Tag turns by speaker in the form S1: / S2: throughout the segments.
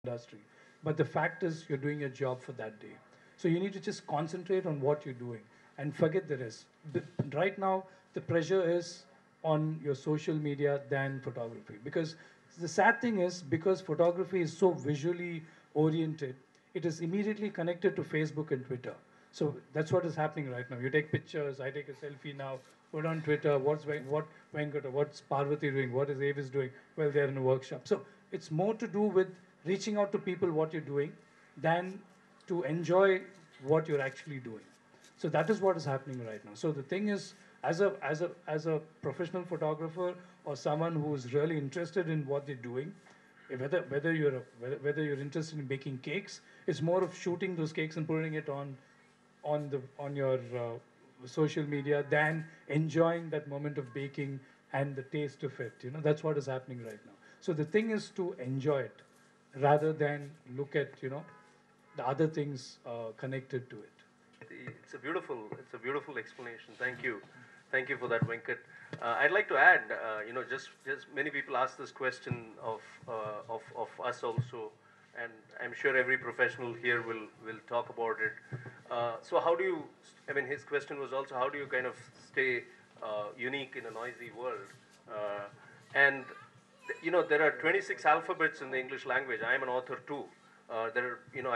S1: industry. But the fact is, you're doing your job for that day. So you need to just concentrate on what you're doing and forget the rest. Right now, the pressure is on your social media than photography. Because the sad thing is, because photography is so visually oriented, it is immediately connected to Facebook and Twitter. So that's what is happening right now. You take pictures, I take a selfie now, put on Twitter, what Venkata, what's Parvathi doing, what is AVIS doing? Well, they're in a workshop. So it's more to do with reaching out to people what you're doing than to enjoy what you're actually doing. So that is what is happening right now. So the thing is, as a professional photographer or someone who is really interested in what they're doing, whether you're interested in baking cakes, it's more of shooting those cakes and putting it on your social media than enjoying that moment of baking and the taste of it. That's what is happening right now. So the thing is to enjoy it rather than look at the other things connected to it.
S2: It's a beautiful explanation. Thank you for that, Venkat. I'd like to add, just many people ask this question of us also, and I'm sure every professional here will talk about it. So how do you? I mean, his question was also, how do you kind of stay unique in a noisy world? And there are 26 alphabets in the English language. I am an author too. I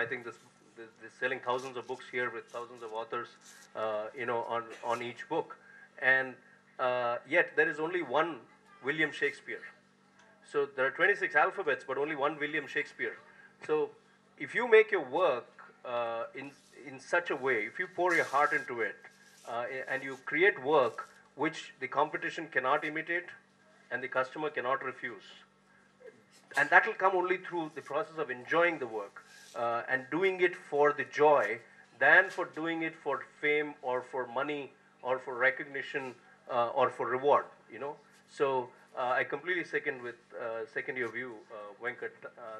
S2: think they're selling thousands of books here with thousands of authors, on each book. And yet there is only one William Shakespeare. So there are 26 alphabets, but only one William Shakespeare. So if you make your work in such a way, if you pour your heart into it, and you create work which the competition cannot imitate and the customer cannot refuse, and that will come only through the process of enjoying the work and doing it for the joy than for doing it for fame or for money or for recognition or for reward. So I completely second your view, Venkat.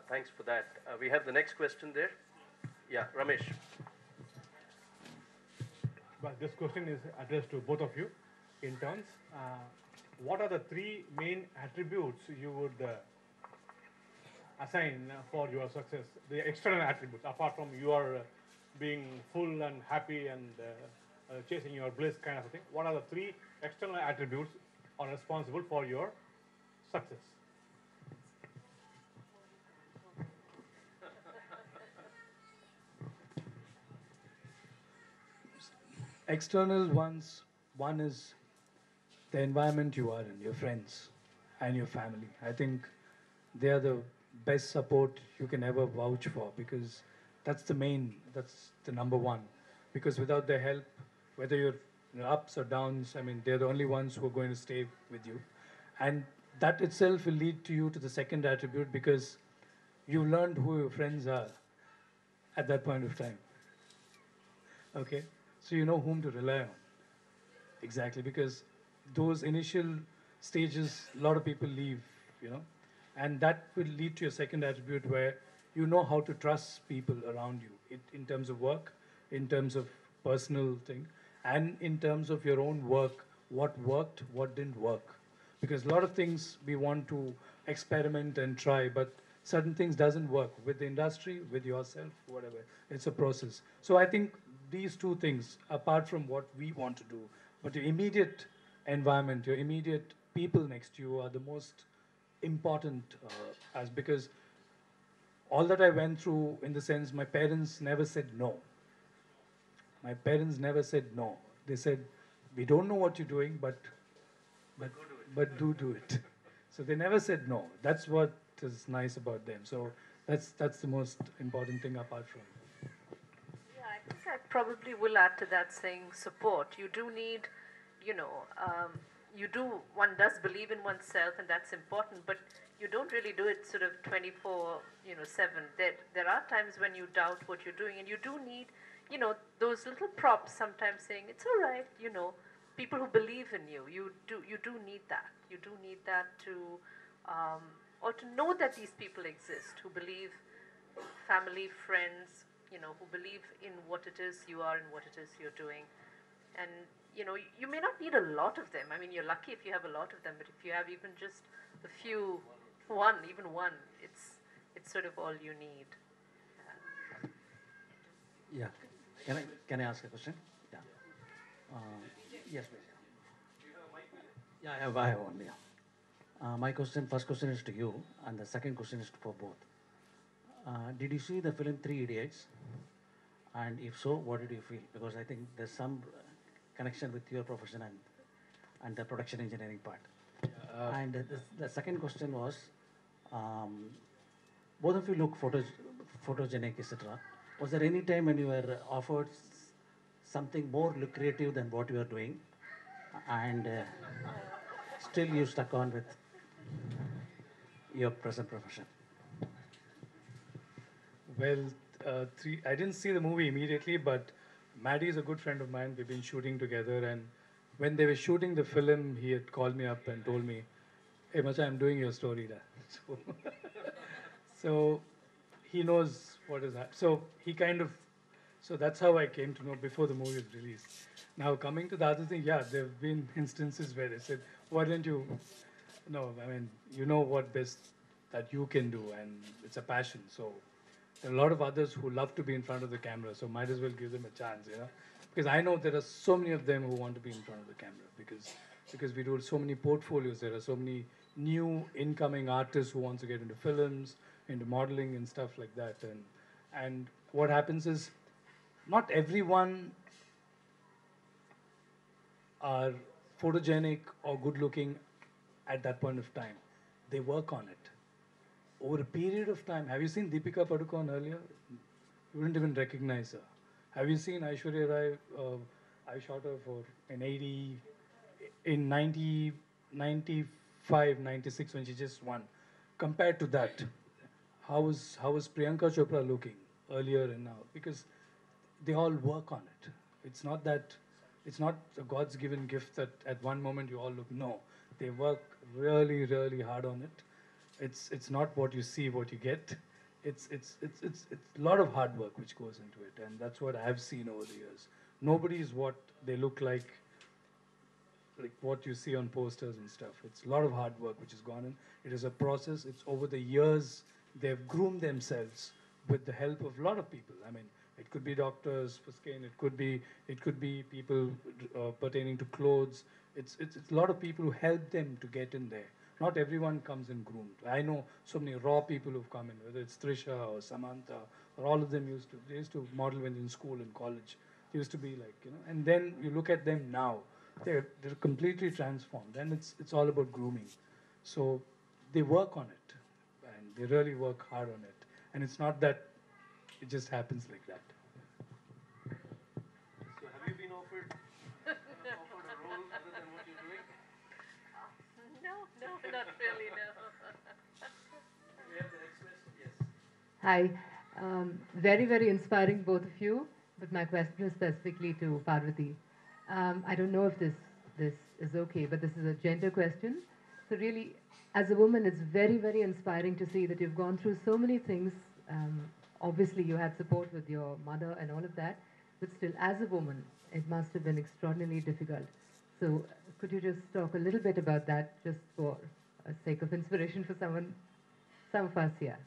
S2: Thanks for that. We have the next question there. Yeah, Ramesh.
S3: Well, this question is addressed to both of you in turns. What are the three main attributes you would assign for your success? The external attributes, apart from your being full and happy and chasing your bliss kind of a thing. What are the three external attributes are responsible for your success?
S1: External ones, one is the environment you are in, your friends and your family. I think they are the best support you can ever vouch for, because that's the number one. Because without their help, whether you're ups or downs, I mean, they're the only ones who are going to stay with you. And that itself will lead to you to the second attribute, because you learned who your friends are at that point of time. Okay? So you know whom to rely on. Exactly, because those initial stages, a lot of people leave, and that will lead to your second attribute, where you know how to trust people around you in terms of work, in terms of personal thing, and in terms of your own work, what worked, what didn't work. Because a lot of things we want to experiment and try, but certain things doesn't work with the industry, with yourself, whatever. It's a process. So I think these two things, apart from what we want to do, but your immediate environment, your immediate people next to you are the most important, as because all that I went through, in the sense, my parents never said no. My parents never said no. They said, we don't know what you're doing, but do it. So they never said no. That's what is nice about them. So that's the most important thing apart from.
S4: Yeah, I think I probably will add to that, saying support. You do need, one does believe in oneself, and that's important, but you don't really do it sort of 24/7. There are times when you doubt what you're doing, and you do need, those little props sometimes saying, it's all right, people who believe in you. You do need that. You do need that to, or to know that these people exist, who believe, family, friends, who believe in what it is you are and what it is you're doing. And, you may not need a lot of them. I mean, you're lucky if you have a lot of them, but if you have even just a few, even one, it's sort of all you need.
S5: Yeah. Can I ask a question? Yeah. Uh, yes, please. Yeah, I have one. Yeah. My first question is to you, and the second question is for both. Did you see the film Three Idiots? And if so, what did you feel? Because I think there's some connection with your profession and the production engineering part. And the second question was, both of you look photogenic, etc. Was there any time when you were offered something more lucrative than what you are doing, and still you stuck on with your present profession?
S1: Well, I didn't see the movie immediately, but Maddie is a good friend of mine. We've been shooting together, and when they were shooting the film, he had called me up and told me, "Hey, Macha, I'm doing your story now." So he knows what is happening. So he so that's how I came to know before the movie was released. Now coming to the other thing, yeah, there have been instances where they said, "Why don't you?" No, I mean, you know what best that you can do, and it's a passion. So there are a lot of others who love to be in front of the camera, so might as well give them a chance, you know. Because I know there are so many of them who want to be in front of the camera because we do so many portfolios. There are so many new incoming artists who want to get into films, into modeling and stuff like that. And what happens is, not everyone are photogenic or good looking at that point of time. They work on it. Over a period of time, have you seen Deepika Padukone earlier? You wouldn't even recognize her. Have you seen Aishwarya Rai? I shot her in 95, 96 when she just won. Compared to that, how is Priyanka Chopra looking earlier and now? Because they all work on it. It's not a God's given gift that at one moment you all look. No, they work really, really hard on it. It's not what you see, what you get. It's a lot of hard work which goes into it, and that's what I've seen over the years. Nobody is what they look like what you see on posters and stuff. It's a lot of hard work which has gone in. It is a process. It's over the years they've groomed themselves with the help of a lot of people. I mean, it could be doctors for skin. It could be people pertaining to clothes. It's a lot of people who help them to get in there. Not everyone comes in groomed. I know so many raw people who've come in, whether it's Trisha or Samantha, or all of them they used to model when in school and college. They used to be like, you know, and then you look at them now, they're completely transformed, and it's all about grooming. So they work on it, and they really work hard on it. And it's not that it just happens like that.
S2: So have you been offered a role other than what you're doing?
S4: No, not really, no.
S2: We have the next question, yes.
S6: Hi. Very, very inspiring, both of you. But my question is specifically to Parvathi. I don't know if this is okay, but this is a gender question. So really, as a woman, it's very, very inspiring to see that you've gone through so many things. Obviously, you had support with your mother and all of that. But still, as a woman, it must have been extraordinarily difficult. So could you just talk a little bit about that, just for a sake of inspiration for some of us here?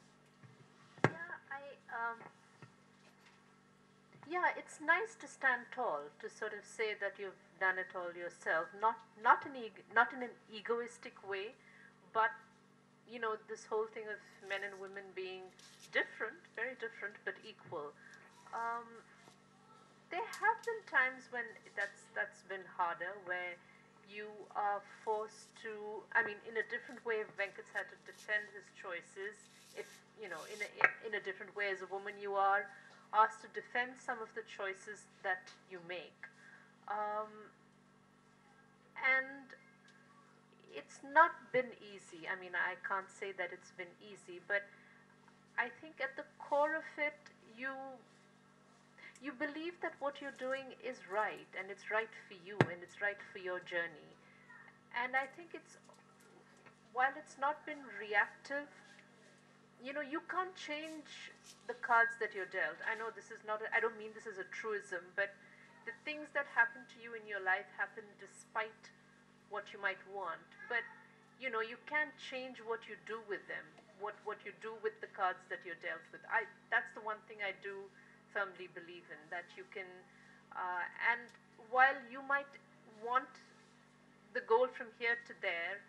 S4: Yeah, it's nice to stand tall, to sort of say that you've done it all yourself, not in an egoistic way, but you know, this whole thing of men and women being different, very different, but equal. There have been times when that's been harder, where you are forced to, I mean, in a different way, Venkat's had to defend his choices. If, you know, in a different way as a woman, you are asked to defend some of the choices that you make. And it's not been easy. I mean, I can't say that it's been easy, but I think at the core of it, you believe that what you're doing is right, and it's right for you, and it's right for your journey. And I think while it's not been reactive, you know, you can't change the cards that you're dealt. I know this is not, I don't mean this as a truism, but the things that happen to you in your life happen despite what you might want. But, you know, you can't change what you do with them. what you do with the cards that you're dealt with. That's the one thing I do firmly believe in, that you can, and while you might want the goal from here to there,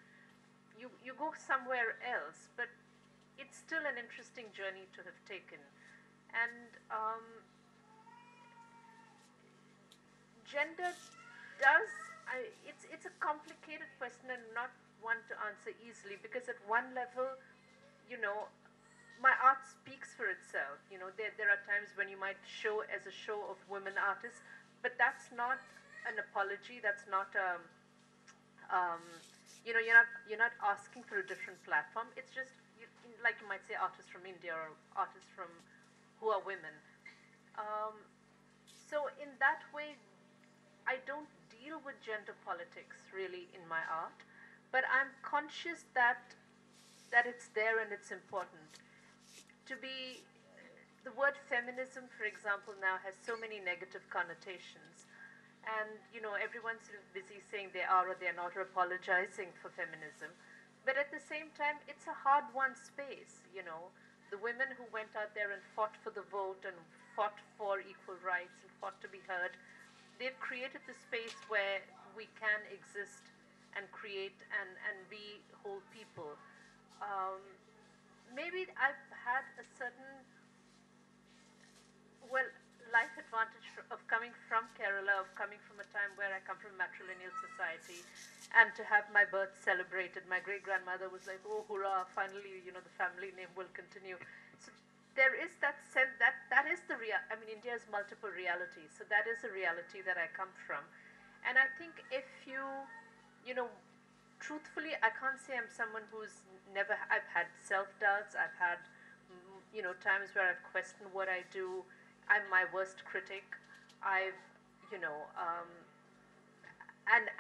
S4: you go somewhere else, but it's still an interesting journey to have taken. And gender does, it's a complicated question and not one to answer easily, because at one level, my art speaks for itself. There are times when you might show as a show of women artists, but that's not an apology. That's not you're not asking for a different platform. It's just like you might say artists from India or artists from who are women. So in that way, I don't deal with gender politics really in my art, but I'm conscious that it's there and it's important. The word feminism, for example, now has so many negative connotations, and everyone's sort of busy saying they are or they're not, or apologizing for feminism, but at the same time, it's a hard-won space. The women who went out there and fought for the vote and fought for equal rights and fought to be heard, they've created the space where we can exist and create and be whole people. Maybe I've had a certain, life advantage of coming from Kerala, of coming from a time where I come from a matrilineal society, and to have my birth celebrated. My great-grandmother was like, oh, hurrah, finally, the family name will continue. So there is that sense that is the India has multiple realities, so that is a reality that I come from. And I think if truthfully, I can't say I'm someone who's I've had self-doubts, I've had, times where I've questioned what I do. I'm my worst critic. And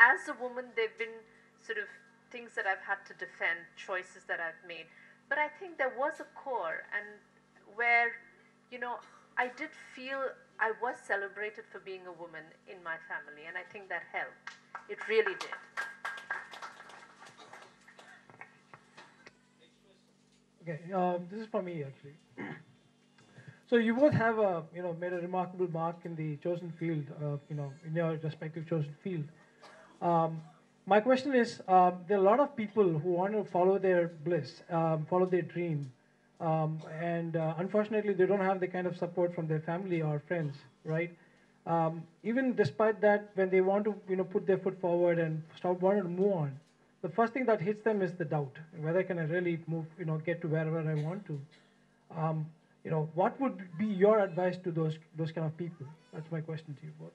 S4: as a woman, there've been sort of things that I've had to defend, choices that I've made. But I think there was a core, and where, I did feel I was celebrated for being a woman in my family, and I think that helped. It really did.
S7: Okay, this is for me actually. So you both have made a remarkable mark in the chosen field, in your respective chosen field. My question is, there are a lot of people who want to follow their bliss, follow their dream, and unfortunately they don't have the kind of support from their family or friends, right? Even despite that, when they want to put their foot forward and want to move on, the first thing that hits them is the doubt, whether can I really move, get to wherever I want to. What would be your advice to those kind of people? That's my question to you both.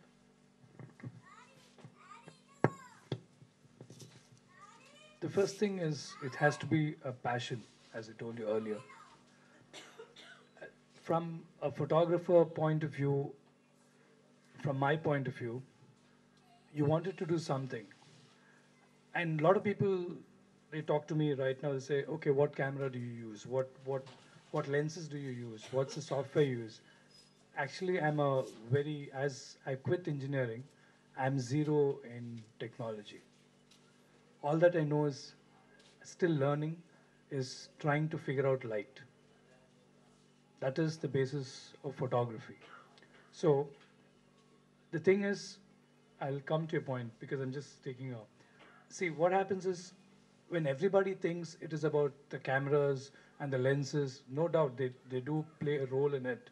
S1: The first thing is it has to be a passion, as I told you earlier. From a photographer point of view, from my point of view, you wanted to do something. And a lot of people, they talk to me right now, they say, okay, what camera do you use? What lenses do you use? What's the software you use? Actually, as I quit engineering, I'm zero in technology. All that I know is still learning, is trying to figure out light. That is the basis of photography. So the thing is, I'll come to your point because I'm just taking off. See, what happens is when everybody thinks it is about the cameras and the lenses, no doubt they do play a role in it.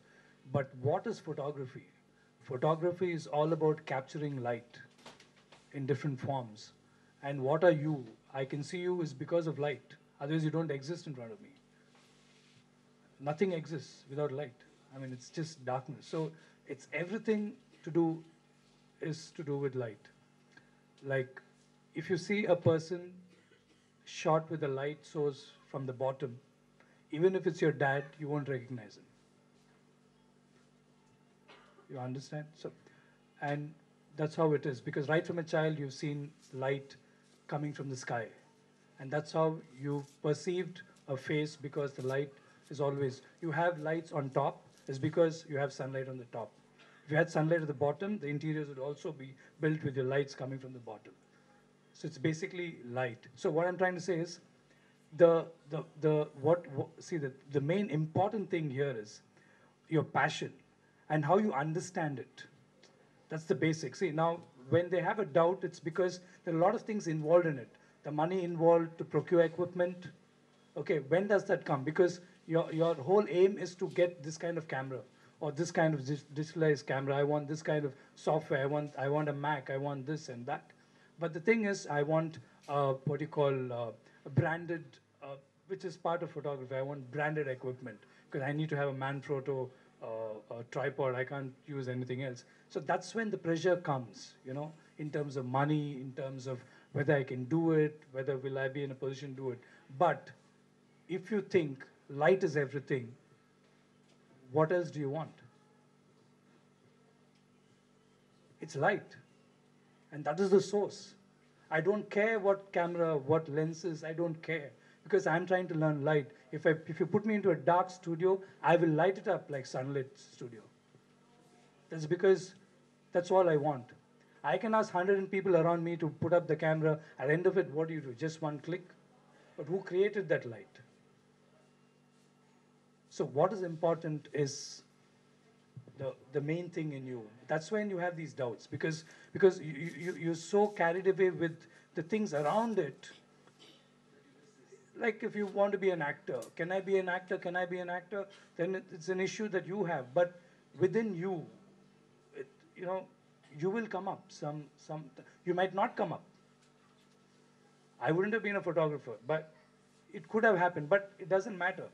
S1: But what is photography? Photography is all about capturing light in different forms. And what are you? I can see you is because of light. Otherwise, you don't exist in front of me. Nothing exists without light. It's just darkness. So it's everything is to do with light. Like, if you see a person shot with a light source from the bottom, even if it's your dad, you won't recognize him. You understand? So, and that's how it is, because right from a child, you've seen light coming from the sky. And that's how you perceived a face, because the light is always, you have lights on top, is because you have sunlight on the top. If you had sunlight at the bottom, the interiors would also be built with your lights coming from the bottom. So it's basically light. So what I'm trying to say is, see, the main important thing here is your passion and how you understand it. That's the basic. See, now, when they have a doubt, it's because there are a lot of things involved in it. The money involved to procure equipment. Okay, when does that come? Because your whole aim is to get this kind of camera or this kind of digitalized camera. I want this kind of software. I want a Mac. I want this and that. But the thing is, I want what you call a branded, which is part of photography. I want branded equipment because I need to have a Manfrotto a tripod. I can't use anything else. So that's when the pressure comes, you know, in terms of money, in terms of whether I can do it, whether will I be in a position to do it. But if you think light is everything, what else do you want? It's light. And that is the source. I don't care what camera, what lenses, I don't care. Because I'm trying to learn light. If you put me into a dark studio, I will light it up like sunlit studio. That's because that's all I want. I can ask 100 people around me to put up the camera. At the end of it, what do you do? Just one click? But who created that light? So what is important is the main thing in you. That's when you have these doubts, because you're so carried away with the things around it. Like if you want to be an actor, can I be an actor? Can I be an actor? Then it's an issue that you have. But within you, you know, you will come up. You might not come up. I wouldn't have been a photographer, but it could have happened. But it doesn't matter.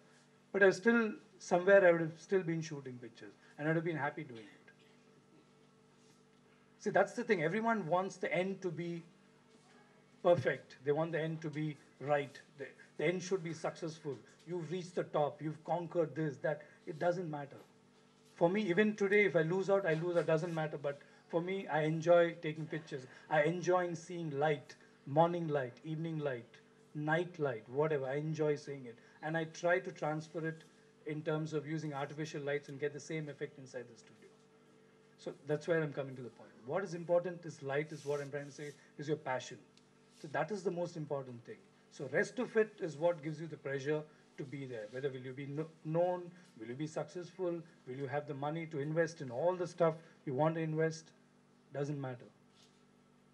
S1: But I still, somewhere I would have still been shooting pictures, and I would have been happy doing it. See, that's the thing. Everyone wants the end to be perfect. They want the end to be right. The end should be successful. You've reached the top. You've conquered this, that. It doesn't matter. For me, even today, if I lose out, I lose out. It doesn't matter. But for me, I enjoy taking pictures. I enjoy seeing light, morning light, evening light, night light, whatever. I enjoy seeing it. And I try to transfer it in terms of using artificial lights and get the same effect inside the studio. So that's where I'm coming to the point. What is important is light, is what I'm trying to say, is your passion. So that is the most important thing. So rest of it is what gives you the pressure to be there. Whether will you be known, will you be successful, will you have the money to invest in all the stuff you want to invest, doesn't matter.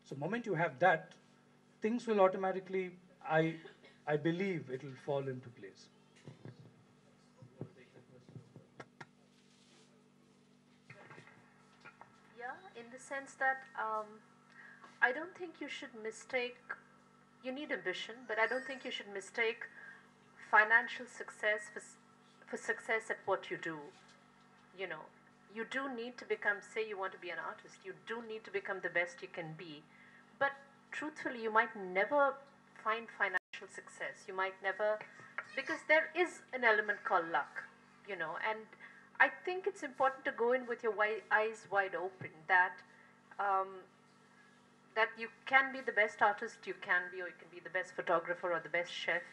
S1: So the moment you have that, things will automatically, I believe it will fall into place.
S4: Yeah, in the sense that I don't think you should mistake, you need ambition, but I don't think you should mistake financial success for success at what you do. You know, you do need to become, say you want to be an artist, you do need to become the best you can be. But truthfully, you might never find financial success. You might never, because there is an element called luck, you know, and I think it's important to go in with your eyes wide open, that that you can be the best artist you can be, or you can be the best photographer or the best chef,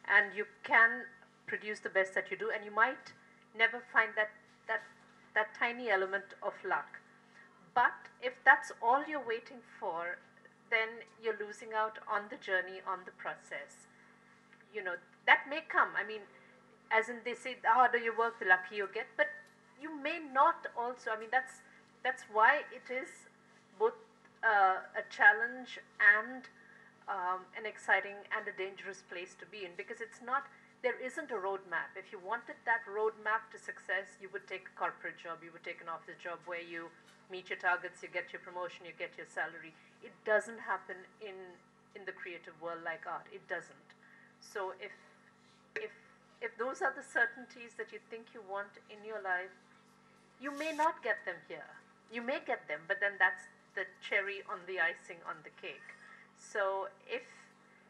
S4: and you can produce the best that you do, and you might never find that tiny element of luck. But if that's all you're waiting for, then you're losing out on the journey, on the process. You know, that may come. I mean, as in they say, the harder you work, the luckier you get, but you may not also. I mean, that's why it is both a challenge and an exciting and a dangerous place to be in, because it's not, there isn't a roadmap. If you wanted that roadmap to success, you would take a corporate job, you would take an office job where you meet your targets, you get your promotion, you get your salary. It doesn't happen in the creative world like art. It doesn't. So if those are the certainties that you think you want in your life, you may not get them here. You may get them, but then that's the cherry on the icing on the cake. So if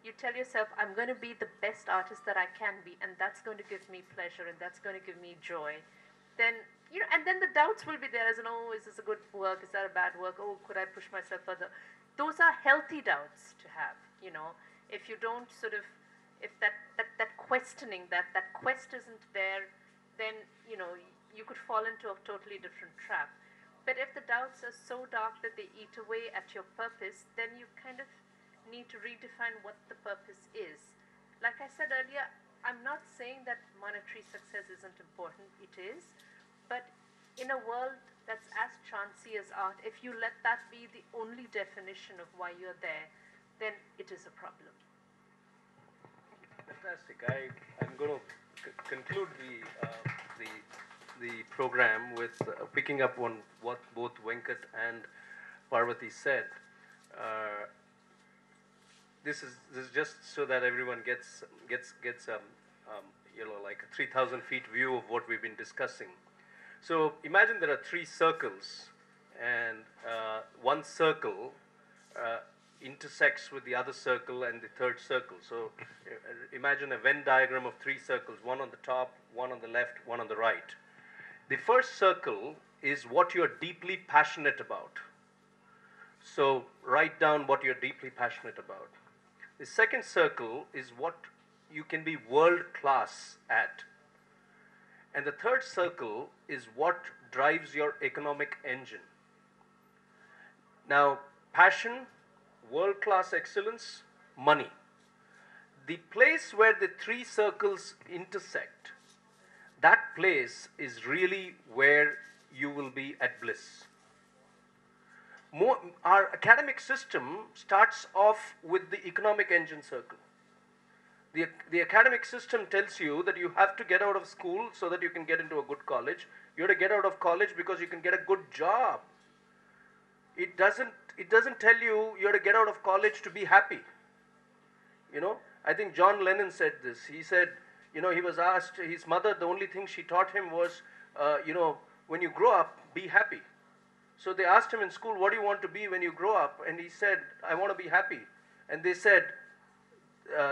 S4: you tell yourself, I'm going to be the best artist that I can be, and that's going to give me pleasure, and that's going to give me joy, then, you know, and then the doubts will be there as in, oh, is this a good work? Is that a bad work? Oh, could I push myself further? Those are healthy doubts to have, you know. If you don't sort of, if that questioning, that quest isn't there, then, you know, you could fall into a totally different trap. But if the doubts are so dark that they eat away at your purpose, then you kind of need to redefine what the purpose is. like I said earlier, I'm not saying that monetary success isn't important. It is. But in a world that's as chancy as art, if you let that be the only definition of why you're there, then it is a problem.
S2: Fantastic. I'm going to conclude the program with picking up on what both Venkat and Parvathi said. This is just so that everyone gets like a 3,000 feet view of what we've been discussing. So imagine there are 3 circles, and one circle intersects with the other circle and the third circle. So imagine a Venn diagram of 3 circles, one on the top, one on the left, one on the right. The first circle is what you're deeply passionate about. So write down what you're deeply passionate about. The second circle is what you can be world class at. And the third circle is what drives your economic engine. Now, passion, world-class excellence, money. The place where the 3 circles intersect, that place is really where you will be at bliss. Our academic system starts off with the economic engine circle. The academic system tells you that you have to get out of school so that you can get into a good college. You have to get out of college because you can get a good job. It doesn't tell you you have to get out of college to be happy. I think John Lennon said this. He said, he was asked, his mother, the only thing she taught him was, when you grow up, be happy. So they asked him in school, what do you want to be when you grow up? And he said, I want to be happy. And they said,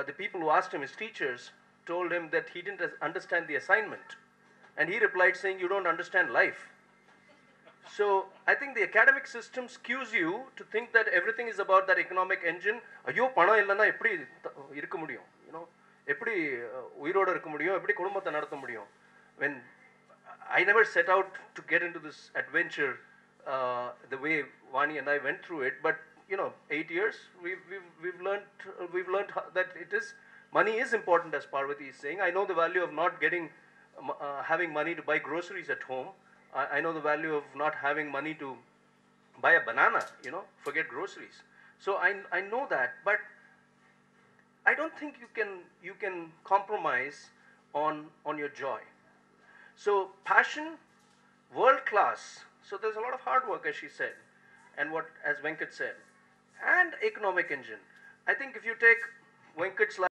S2: the people who asked him, his teachers, told him that he didn't understand the assignment. And he replied saying, you don't understand life. So I think the academic system skews you to think that everything is about that economic engine. Ayyo, pana illana eppadi irukka mudiyum, eppadi uiroda irukka mudiyum, eppadi kudumbata nadatha mudiyum. When I never set out to get into this adventure the way Vani and I went through it, but 8 years we've learned that money is important, as Parvathi is saying. I know the value of not having money to buy groceries at home. I know the value of not having money to buy a banana, forget groceries. So I know that, but I don't think you can compromise on your joy. So passion, world class. So there's a lot of hard work, as she said, and as Venkat said, and economic engine. I think if you take Venkat's life,